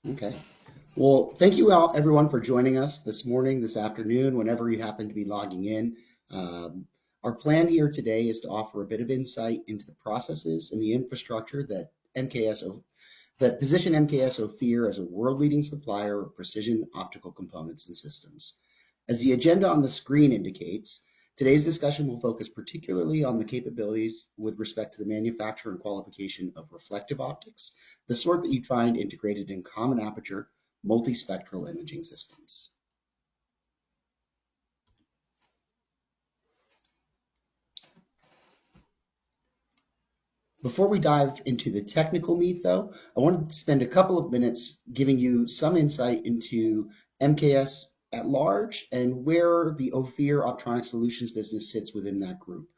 Okay. Well, thank you all, everyone, for joining us this morning, this afternoon, whenever you happen to be logging in. Um, our plan here today is to offer a bit of insight into the processes and the infrastructure that that position MKS Ophir as a world-leading supplier of precision optical components and systems. As the agenda on the screen indicates, today's discussion will focus particularly on the capabilities with respect to the manufacture and qualification of reflective optics, the sort that you'd find integrated in common aperture multispectral imaging systems. Before we dive into the technical meat, though, I wanted to spend a couple of minutes giving you some insight into MKS at large and where the Ophir Optronic Solutions business sits within that group.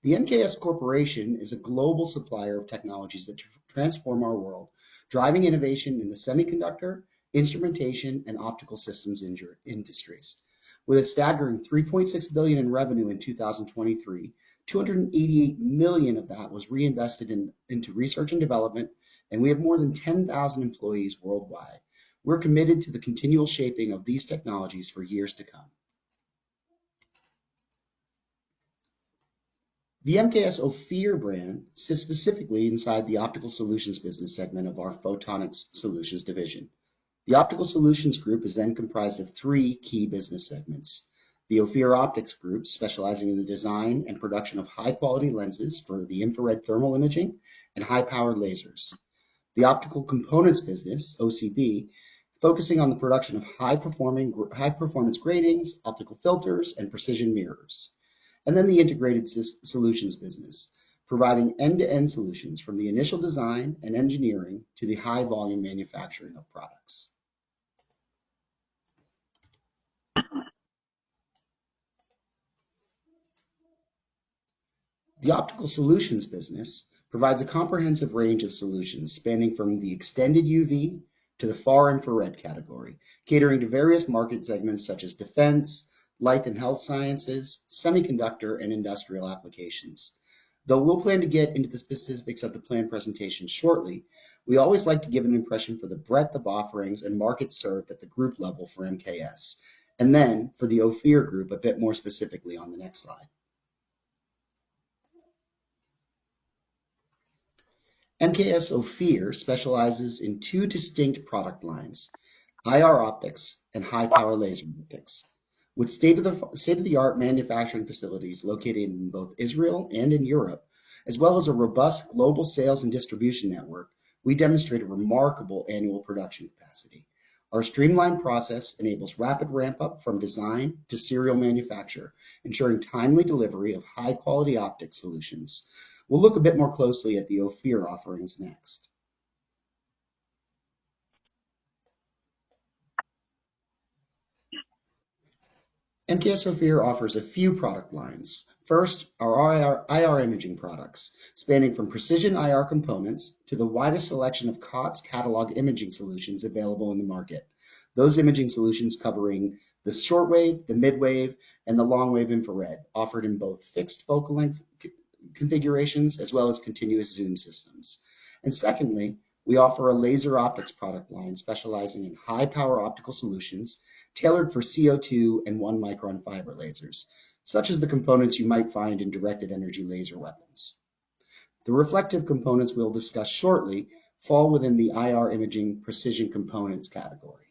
The MKS Corporation is a global supplier of technologies that transform our world, driving innovation in the semiconductor, instrumentation, and optical systems industries. With a staggering 3.6 billion in revenue in 2023, 288 million of that was reinvested into research and development, and we have more than 10,000 employees worldwide. We're committed to the continual shaping of these technologies for years to come. The MKS Ophir brand sits specifically inside the Optical Solutions business segment of our Photonics Solutions division. The Optical Solutions Group is then comprised of three key business segments. The Ophir Optics Group, specializing in the design and production of high-quality lenses for the infrared thermal imaging and high-powered lasers. The Optical Components business, OCB, focusing on the production of high-performance gratings, optical filters, and precision mirrors. And then the Integrated Solutions business, providing end-to-end solutions from the initial design and engineering to the high-volume manufacturing of products. The Optical Solutions business provides a comprehensive range of solutions spanning from the extended UV to the far infrared category, catering to various market segments such as defense, life and health sciences, semiconductor, and industrial applications. Though we'll plan to get into the specifics of the planned presentation shortly, we always like to give an impression for the breadth of offerings and markets served at the group level for MKS, and then for the Ophir group a bit more specifically on the next slide. MKS Ophir specializes in two distinct product lines, IR optics and high-power laser optics, with state-of-the-art manufacturing facilities located in both Israel and in Europe, as well as a robust global sales and distribution network. We demonstrate a remarkable annual production capacity. Our streamlined process enables rapid ramp-up from design to serial manufacture, ensuring timely delivery of high-quality optics solutions. We'll look a bit more closely at the Ophir offerings next. MKS Ophir offers a few product lines. First, our IR imaging products, spanning from precision IR components to the widest selection of COTS catalog imaging solutions available in the market. Those imaging solutions covering the shortwave, the midwave, and the long-wave infrared, offered in both fixed focal length configurations as well as continuous zoom systems. And secondly, we offer a laser optics product line specializing in high power optical solutions tailored for CO2 and 1 micron fiber lasers, such as the components you might find in directed energy laser weapons. The reflective components we'll discuss shortly fall within the IR imaging precision components category.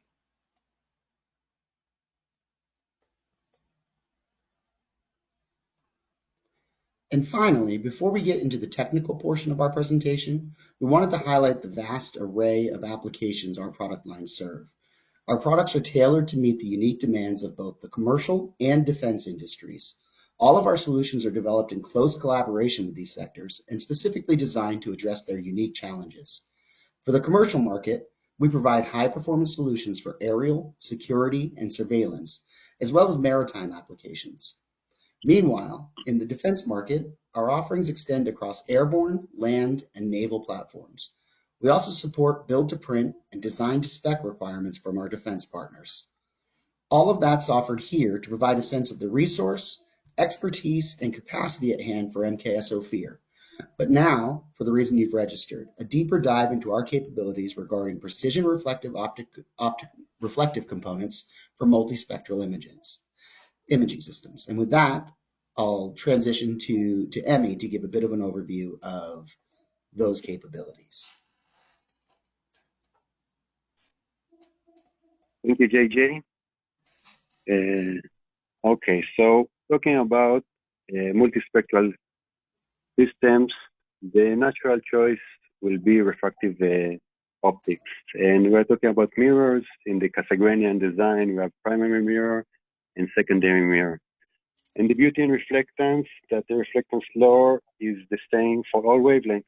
And finally, before we get into the technical portion of our presentation, we wanted to highlight the vast array of applications our product lines serve. Our products are tailored to meet the unique demands of both the commercial and defense industries. All of our solutions are developed in close collaboration with these sectors and specifically designed to address their unique challenges. For the commercial market, we provide high-performance solutions for aerial, security, and surveillance, as well as maritime applications. Meanwhile, in the defense market, our offerings extend across airborne, land, and naval platforms. We also support build-to-print and design-to-spec requirements from our defense partners. All of that's offered here to provide a sense of the resource, expertise, and capacity at hand for MKS Ophir. But now, for the reason you've registered, a deeper dive into our capabilities regarding precision reflective components for multispectral imaging systems. And with that, I'll transition to Emmy to give a bit of an overview of those capabilities. Thank you, JJ. Okay, so talking about multispectral systems, the natural choice will be refractive optics. And we're talking about mirrors. In the Casagranian design, we have primary mirror and secondary mirror. And the beauty in reflectance, that the reflectance law is the same for all wavelengths.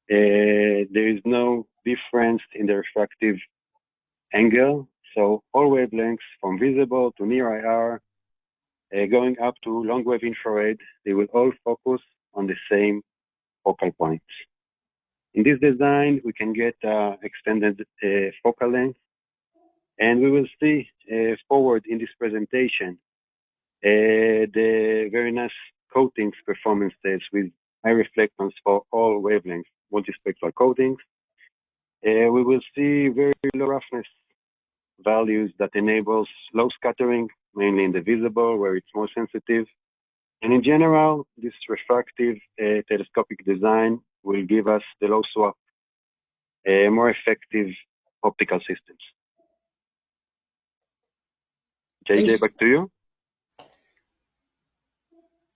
There is no difference in the refractive angle. So all wavelengths from visible to near IR, going up to long wave infrared, they will all focus on the same focal points. In this design, we can get extended focal length, and we will see forward in this presentation the very nice coatings performances with high reflectance for all wavelengths, multispectral coatings. We will see very low roughness values that enables low scattering, mainly in the visible, where it's more sensitive. And in general, this refractive telescopic design will give us the low swap, more effective optical systems. JJ, back to you.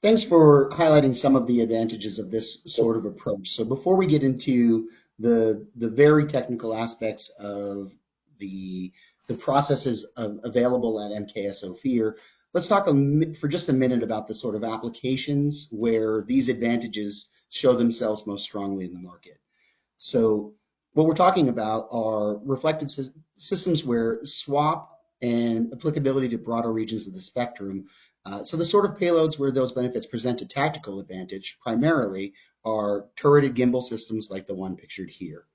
Thanks for highlighting some of the advantages of this sort of approach. So before we get into the very technical aspects of the processes available at MKS Ophir, let's talk for just a minute about the sort of applications where these advantages show themselves most strongly in the market. So what we're talking about are reflective systems where swap and applicability to broader regions of the spectrum. So the sort of payloads where those benefits present a tactical advantage primarily are turreted gimbal systems like the one pictured here.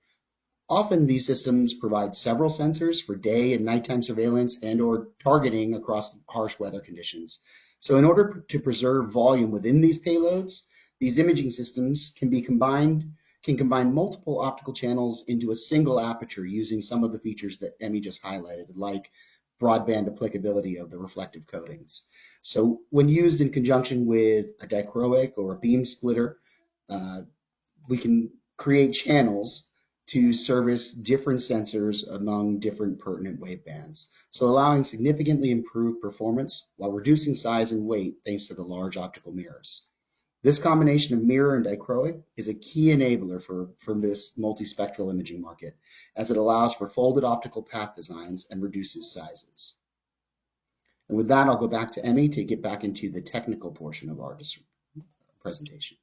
Often these systems provide several sensors for day and nighttime surveillance and or targeting across harsh weather conditions. So in order to preserve volume within these payloads, these imaging systems can combine multiple optical channels into a single aperture using some of the features that Emmy just highlighted, like broadband applicability of the reflective coatings. So when used in conjunction with a dichroic or a beam splitter, we can create channels to service different sensors among different pertinent wavebands, so allowing significantly improved performance while reducing size and weight thanks to the large optical mirrors. This combination of mirror and dichroic is a key enabler for this multispectral imaging market, as it allows for folded optical path designs and reduces sizes. And with that, I'll go back to Emmy to get back into the technical portion of our presentation.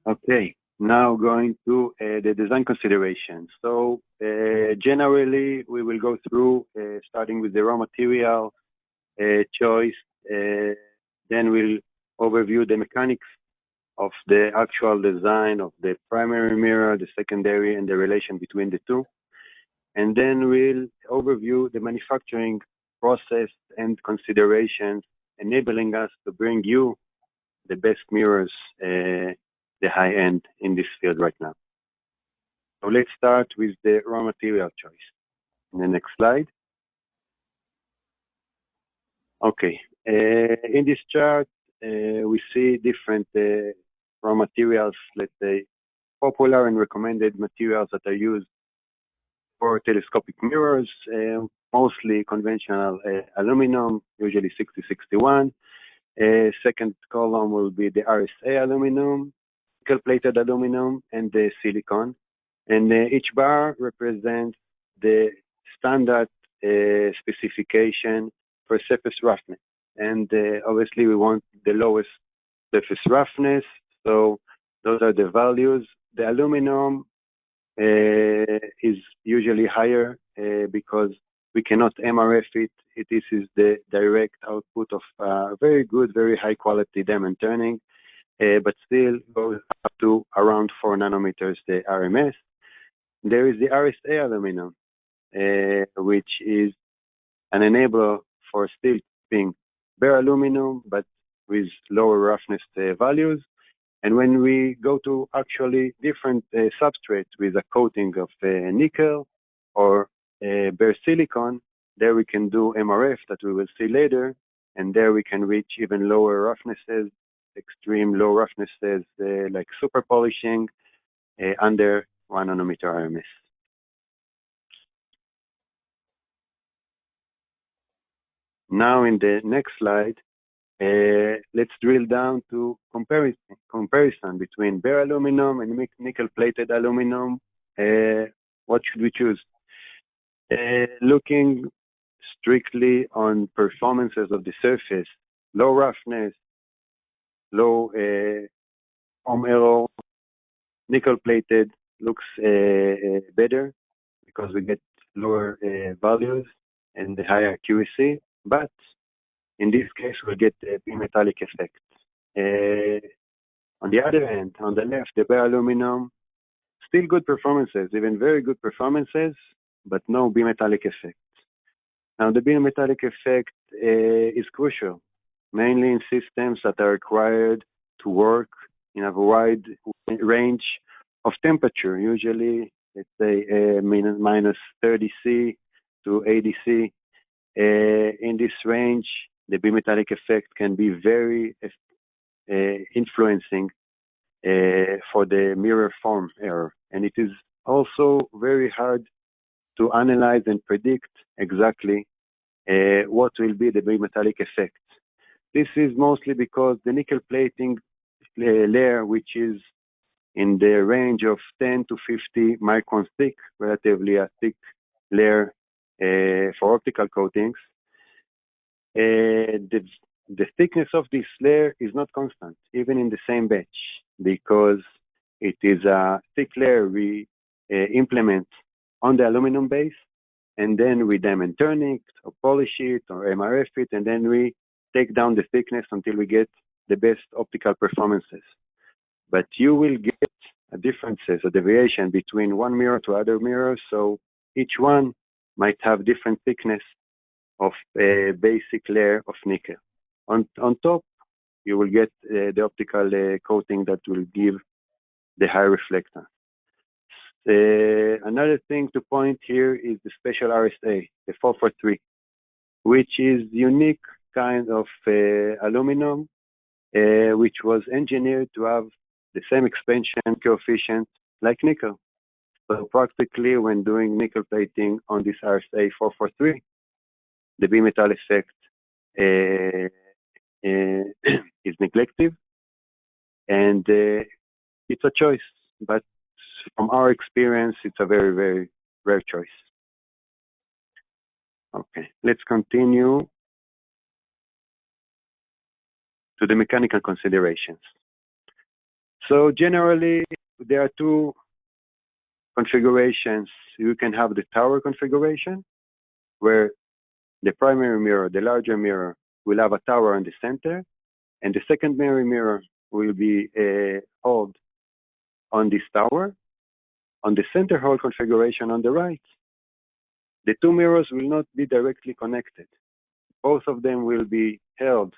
Okay, now going to the design considerations. So generally, we will go through starting with the raw material choice. Then we'll overview the mechanics of the actual design of the primary mirror, the secondary, and the relation between the two. And then we'll overview the manufacturing process and considerations, enabling us to bring you the best mirrors, the high end in this field right now. So let's start with the raw material choice. In the next slide. Okay, in this chart, we see different raw materials, let's say, popular and recommended materials that are used for telescopic mirrors, mostly conventional aluminum, usually 6061. Second column will be the RSA aluminum, nickel-plated aluminum, and the silicon. And each bar represents the standard specification for surface roughness. And obviously, we want the lowest surface roughness. So those are the values. The aluminum is usually higher because we cannot MRF it. This is the direct output of very good, very high quality diamond turning, but still goes up to around 4 nanometers, the RMS. There is the RSA aluminum, which is an enabler for still being bare aluminum, but with lower roughness values. And when we go to actually different substrates with a coating of nickel or bare silicon, there we can do MRF that we will see later, and there we can reach even lower roughnesses, extreme low roughnesses like super polishing under 1 nanometer RMS. Now in the next slide, let's drill down to comparison between bare aluminum and nickel-plated aluminum. What should we choose? Looking strictly on performances of the surface, low roughness, low foam error, nickel-plated looks better because we get lower values and the higher accuracy, but in this case, we'll get the bimetallic effect. On the other hand, on the left, the bare aluminum, still good performances, even very good performances, but no bimetallic effect. Now, the bimetallic effect is crucial, mainly in systems that are required to work in a wide range of temperature, usually, let's say, minus 30 C to 80 C. In this range, the bimetallic effect can be very influencing for the mirror form error. And it is also very hard to analyze and predict exactly what will be the bimetallic effect. This is mostly because the nickel plating layer, which is in the range of 10 to 50 microns thick, relatively a thick layer for optical coatings, the thickness of this layer is not constant, even in the same batch, because it is a thick layer we implement on the aluminum base, and then we diamond turn it, or polish it, or MRF it, and then we take down the thickness until we get the best optical performances. But you will get differences, a deviation between one mirror to other mirrors, so each one might have different thickness of a basic layer of nickel. On top, you will get the optical coating that will give the high reflectance. Another thing to point here is the special RSA, the 443, which is unique kind of aluminum, which was engineered to have the same expansion coefficient like nickel. So practically, when doing nickel plating on this RSA 443, the bimetal effect is neglected, and it's a choice. But from our experience, it's a very, very rare choice. Okay, let's continue to the mechanical considerations. So generally, there are two configurations. You can have the tower configuration, where the primary mirror, the larger mirror, will have a tower in the center, and the secondary mirror will be held on this tower. On the center hole configuration on the right, the two mirrors will not be directly connected. Both of them will be held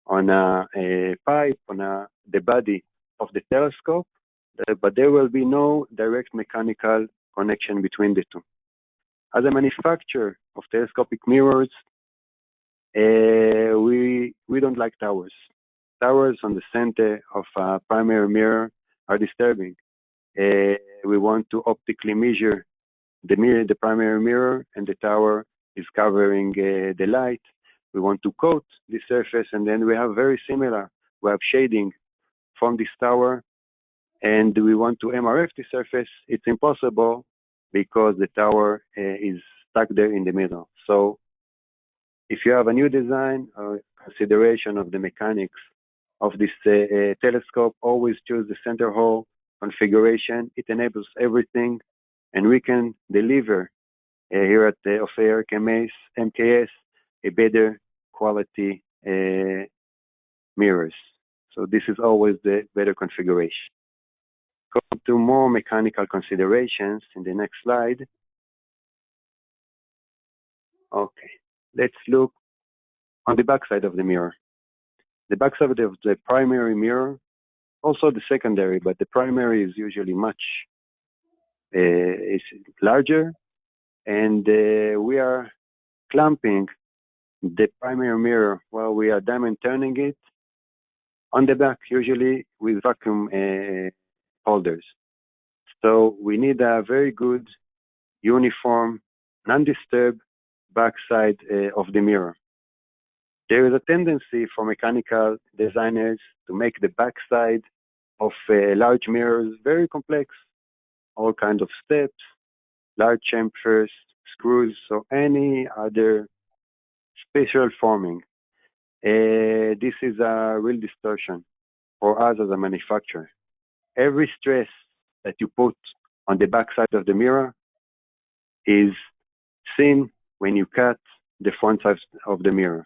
on a pipe, on the body of the telescope, but there will be no direct mechanical connection between the two. As a manufacturer of telescopic mirrors, we don't like towers. Towers on the center of a primary mirror are disturbing. We want to optically measure the primary mirror, and the tower is covering the light. We want to coat the surface, and then we have very similar. We have shading from this tower, and we want to MRF the surface. It's impossible because the tower is stuck there in the middle. So if you have a new design or consideration of the mechanics of this telescope, always choose the center hole configuration. It enables everything, and we can deliver here at the Ophir MKS a better quality mirrors. So this is always the better configuration. Go to more mechanical considerations in the next slide. Okay, let's look on the backside of the mirror. The backside of the primary mirror, also the secondary, but the primary is usually much is larger, and we are clamping the primary mirror while we are diamond turning it on the back, usually with vacuum holders. So we need a very good, uniform, non-disturbed backside of the mirror. There is a tendency for mechanical designers to make the backside of large mirrors very complex, all kinds of steps, large chamfers, screws, or any other special forming. This is a real distortion for us as a manufacturer. Every stress that you put on the backside of the mirror is seen when you cut the front side of the mirror.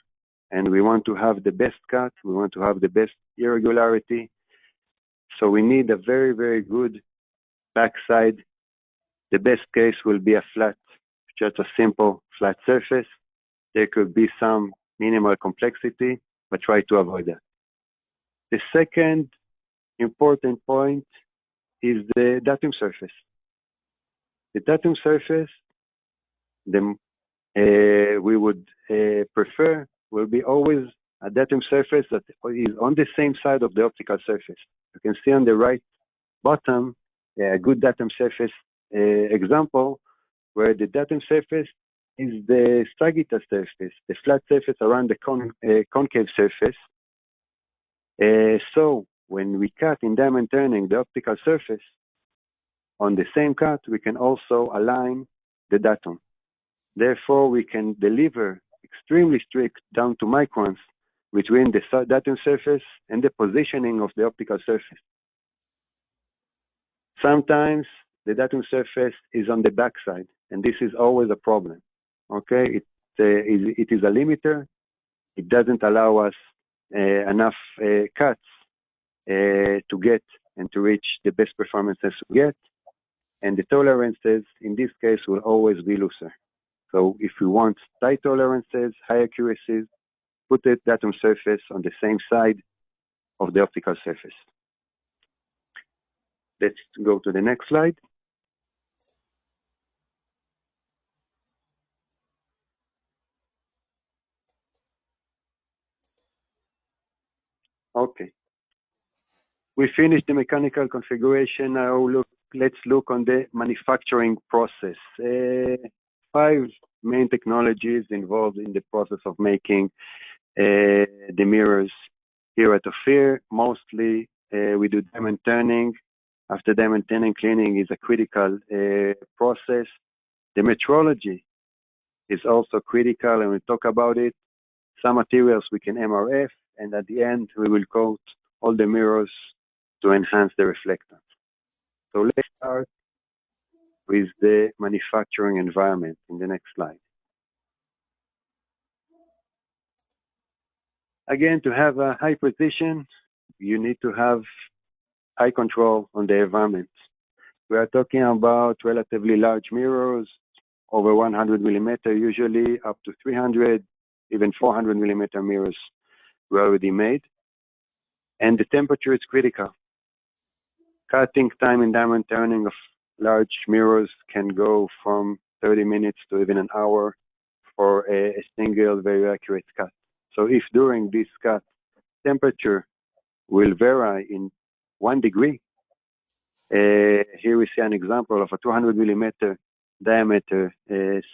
And we want to have the best cut, we want to have the best irregularity. So we need a very, very good backside. The best case will be a flat, just a simple flat surface. There could be some minimal complexity, but try to avoid that. The second important point is the datum surface. The datum surface, we would prefer will be always a datum surface that is on the same side of the optical surface. You can see on the right bottom a good datum surface example where the datum surface is the sagital surface, the flat surface around the concave surface. So when we cut in diamond turning the optical surface, on the same cut, we can also align the datum. Therefore, we can deliver extremely strict down to microns between the datum surface and the positioning of the optical surface. Sometimes the datum surface is on the backside, and this is always a problem. Okay, it is a limiter. It doesn't allow us enough cuts to get and to reach the best performances we get. And the tolerances, in this case, will always be looser. So if we want tight tolerances, high accuracies, put the datum surface on the same side of the optical surface. Let's go to the next slide. Okay. We finished the mechanical configuration. Now let's look on the manufacturing process. 5 main technologies involved in the process of making the mirrors here at Ophir. Mostly we do diamond turning. After diamond turning, cleaning is a critical process. The metrology is also critical, and we'll talk about it. Some materials we can MRF, and at the end we will coat all the mirrors to enhance the reflectance. So let's start with the manufacturing environment in the next slide. Again, to have a high precision, you need to have high control on the environment. We are talking about relatively large mirrors, over 100 millimeter, usually up to 300, even 400 millimeter mirrors were already made. And the temperature is critical. Cutting time in diamond turning of large mirrors can go from 30 minutes to even an hour for a single very accurate cut. So if during this cut, temperature will vary in 1 degree, here we see an example of a 200 millimeter diameter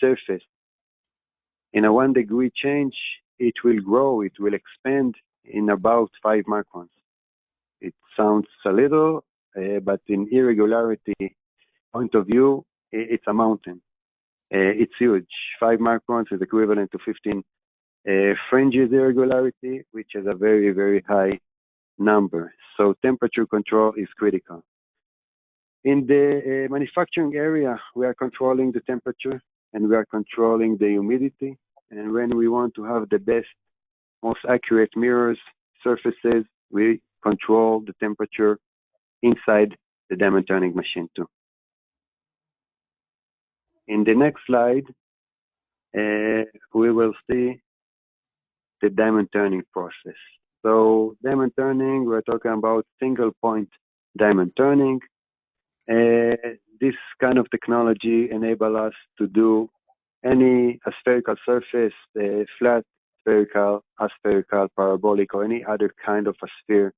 surface. In a 1 degree change, it will grow, it will expand in about 5 microns. It sounds a little, but in irregularity point of view, it's a mountain. It's huge. 5 microns is equivalent to 15 fringes irregularity, which is a very, very high number. So temperature control is critical. In the manufacturing area, we are controlling the temperature and we are controlling the humidity. And when we want to have the best, most accurate mirrors, surfaces, we control the temperature inside the diamond turning machine too. In the next slide, we will see the diamond turning process. So diamond turning, we're talking about single point diamond turning. This kind of technology enables us to do any spherical surface, flat, spherical, aspherical, parabolic, or any other kind of a sphere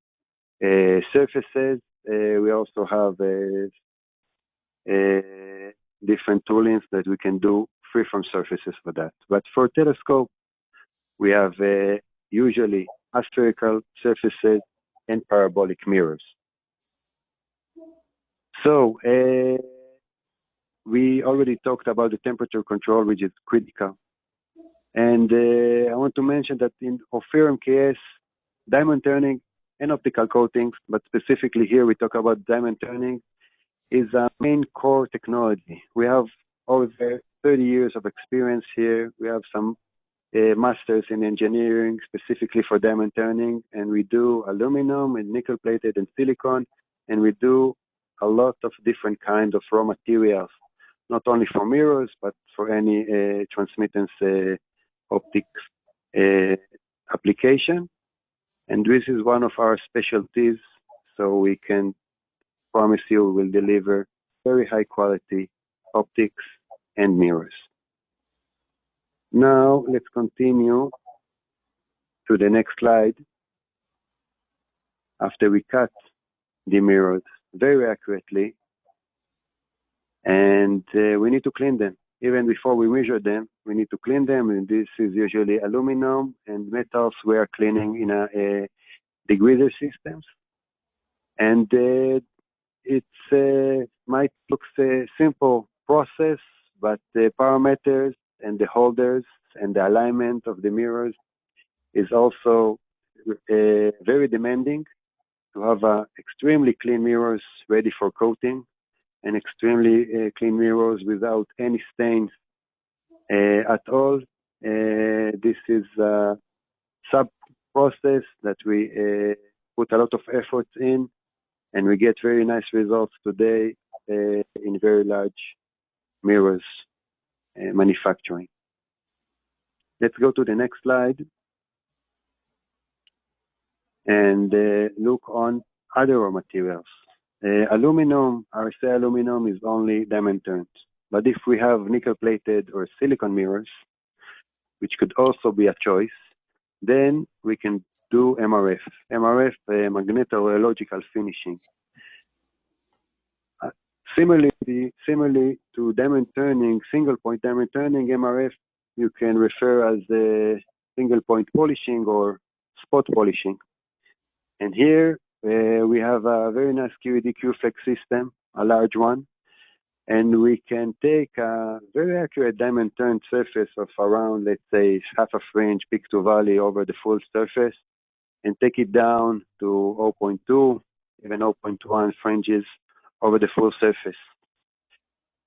surfaces. We also have different toolings that we can do freeform surfaces for that. But for telescope, we have usually aspherical surfaces and parabolic mirrors. So we already talked about the temperature control, which is critical. And I want to mention that in Ophir MKS, diamond turning and optical coatings, but specifically here we talk about diamond turning, is a main core technology. We have over 30 years of experience here. We have some masters in engineering specifically for diamond turning, and we do aluminum and nickel plated and silicon, and we do a lot of different kinds of raw materials, not only for mirrors, but for any transmittance optics application. And this is one of our specialties, so we can promise you will deliver very high quality optics and mirrors. Now let's continue to the next slide. After we cut the mirrors very accurately, and we need to clean them. Even before we measure them, we need to clean them, and this is usually aluminum and metals we are cleaning in a degreaser systems. And it might look a simple process, but the parameters and the holders and the alignment of the mirrors is also very demanding to have extremely clean mirrors ready for coating and extremely clean mirrors without any stains at all. This is a sub-process that we put a lot of effort in, and we get very nice results today in very large mirrors manufacturing. Let's go to the next slide and look on other raw materials. Aluminum, RSA aluminum is only diamond turned. But if we have nickel plated or silicon mirrors, which could also be a choice, then we can do MRF. MRF, magnetological finishing. Similarly to diamond turning, single point diamond turning, MRF, you can refer as single point polishing or spot polishing. And here we have a very nice QED QFX system, a large one, and we can take a very accurate diamond turned surface of around, let's say, half a fringe, peak to valley over the full surface, and take it down to 0.2, even 0.1 fringes over the full surface.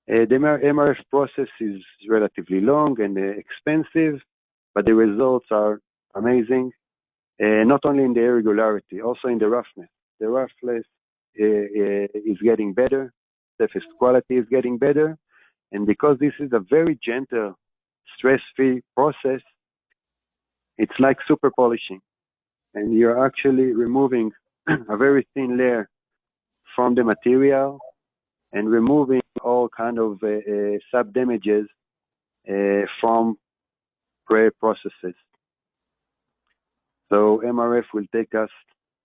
The MRF process is relatively long and expensive, but the results are amazing, not only in the irregularity, also in the roughness. The roughness is getting better, surface quality is getting better, and because this is a very gentle, stress-free process, it's like super polishing, and you're actually removing a very thin layer from the material and removing all kind of sub-damages from prior processes. So MRF will take us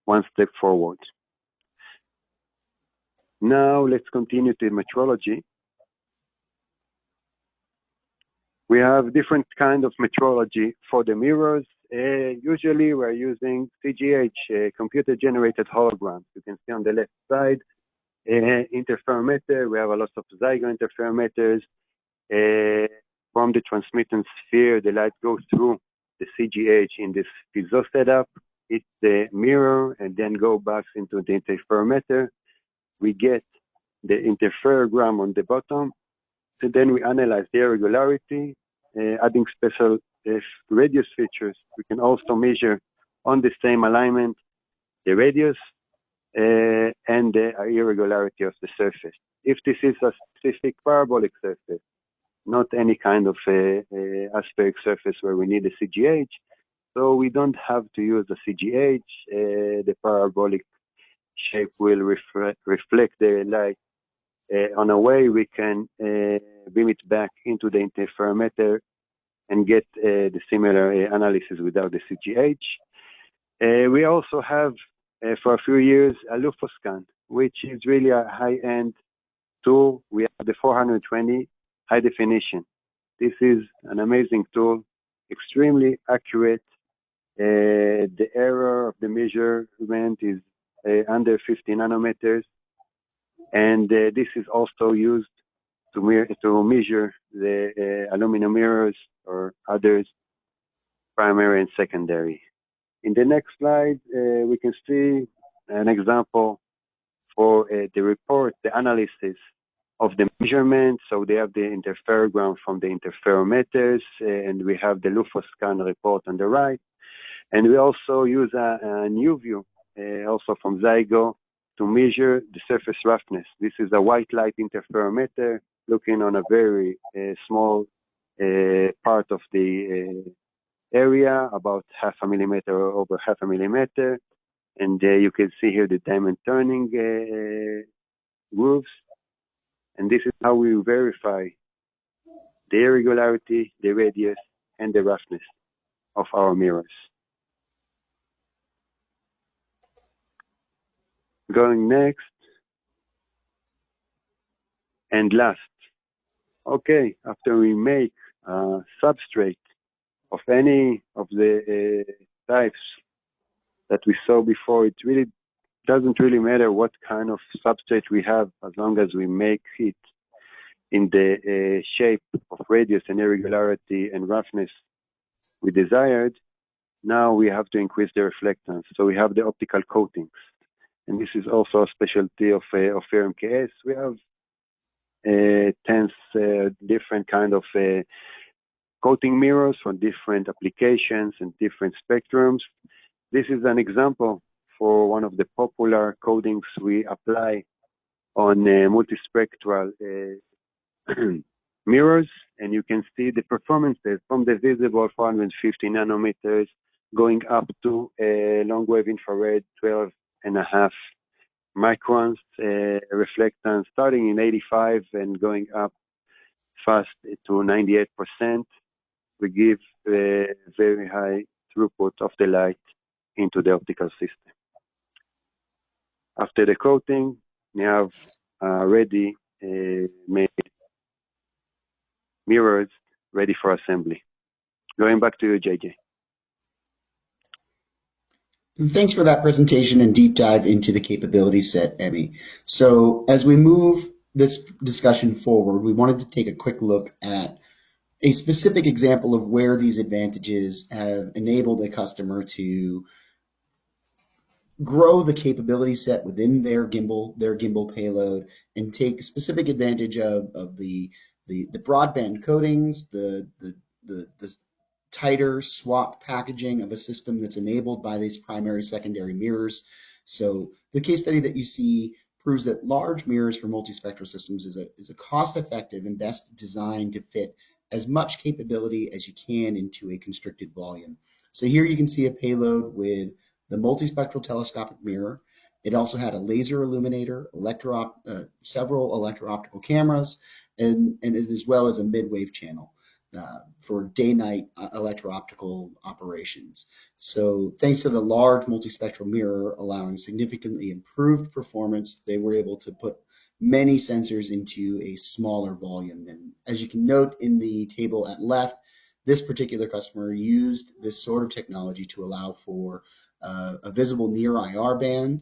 one step forward. Now let's continue to metrology. We have different kind of metrology for the mirrors. Usually we're using CGH, computer-generated holograms. You can see on the left side, interferometer. We have a lot of Zygo interferometers. From the transmittance sphere, the light goes through the CGH in this piezo setup, hit the mirror, and then go back into the interferometer. We get the interferogram on the bottom, and then we analyze the irregularity, adding special radius features. We can also measure on the same alignment the radius and the irregularity of the surface. If this is a specific parabolic surface, not any kind of aspheric surface where we need a CGH, So we don't have to use a CGH. The parabolic shape will reflect the light. On a way, we can beam it back into the interferometer and get the similar analysis without the CGH. We also have, for a few years, a LUFOScan, which is really a high-end tool. We have the 420 high definition. This is an amazing tool, extremely accurate. The error of the measurement is under 50 nanometers, and this is also used to measure the aluminum mirrors or others, primary and secondary. In the next slide, we can see an example for the report, the analysis of the measurement. So they have the interferogram from the interferometers, and we have the LUFOScan report on the right. And we also use a new view, also from Zygo, to measure the surface roughness. This is a white light interferometer looking on a very small part of the area, about half a millimeter or over half a millimeter. And you can see here the diamond turning grooves. And this is how we verify the irregularity, the radius, and the roughness of our mirrors. Going next, and last. Okay, after we make a substrate of any of the types that we saw before, it really doesn't really matter what kind of substrate we have, as long as we make it in the shape of radius and irregularity and roughness we desired. Now we have to increase the reflectance. So we have the optical coatings. And this is also a specialty of Ophir MKS. We have 10 different kind of coating mirrors for different applications and different spectrums. This is an example for one of the popular coatings we apply on multispectral mirrors, and you can see the performances from the visible 450 nanometers going up to long wave infrared 12.5 microns reflectance, starting in 85 and going up fast to 98%. We give very high throughput of the light into the optical system. After the coating, we have ready made mirrors ready for assembly. Going back to you, JJ. Thanks for that presentation and deep dive into the capability set, Emmy. So as we move this discussion forward, we wanted to take a quick look at a specific example of where these advantages have enabled a customer to grow the capability set within their gimbal payload, and take specific advantage of the broadband coatings, the tighter swap packaging of a system that's enabled by these primary secondary mirrors. So the case study that you see proves that large mirrors for multispectral systems is a cost-effective and best designed to fit as much capability as you can into a constricted volume. So here you can see a payload with the multispectral telescopic mirror. It also had a laser illuminator, several electro-optical cameras, and as well as a mid-wave channel for day-night electro-optical operations. So thanks to the large multispectral mirror allowing significantly improved performance, they were able to put many sensors into a smaller volume. And as you can note in the table at left, this particular customer used this sort of technology to allow for a visible near IR band,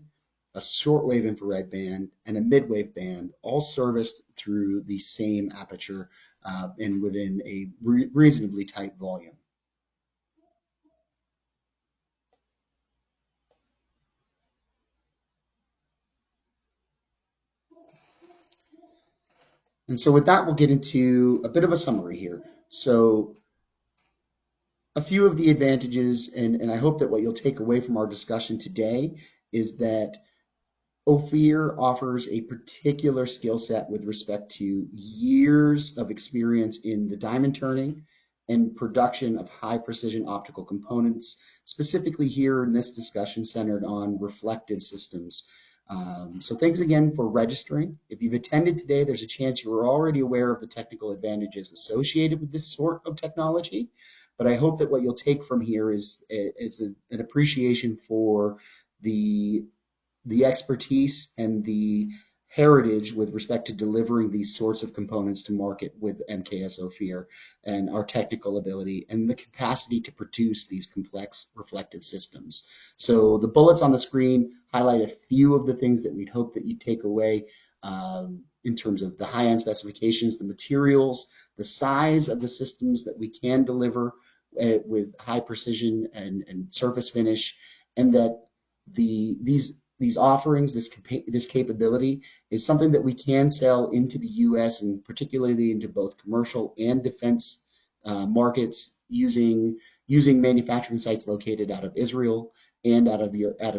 a shortwave infrared band, and a midwave band, all serviced through the same aperture and within a reasonably tight volume. And so with that, we'll get into a bit of a summary here. So a few of the advantages, and I hope that what you'll take away from our discussion today is that Ophir offers a particular skill set with respect to years of experience in the diamond turning and production of high precision optical components, specifically here in this discussion centered on reflective systems. So thanks again for registering. If you've attended today, there's a chance you were already aware of the technical advantages associated with this sort of technology. But I hope that what you'll take from here is an appreciation for the expertise and the heritage with respect to delivering these sorts of components to market with MKS Ophir, and our technical ability and the capacity to produce these complex reflective systems. So the bullets on the screen highlight a few of the things that we'd hope that you take away in terms of the high-end specifications, the materials, the size of the systems that we can deliver with high precision and surface finish, and that these offerings, this capability is something that we can sell into the U.S. and particularly into both commercial and defense markets using manufacturing sites located out of Israel and out of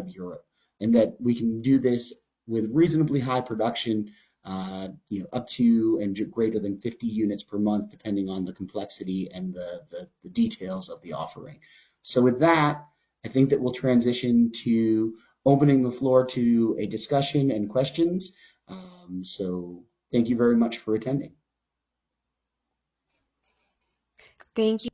Europe, and that we can do this with reasonably high production, up to and greater than 50 units per month, depending on the complexity and the details of the offering. So with that, I think that we'll transition to opening the floor to a discussion and questions. So thank you very much for attending. Thank you.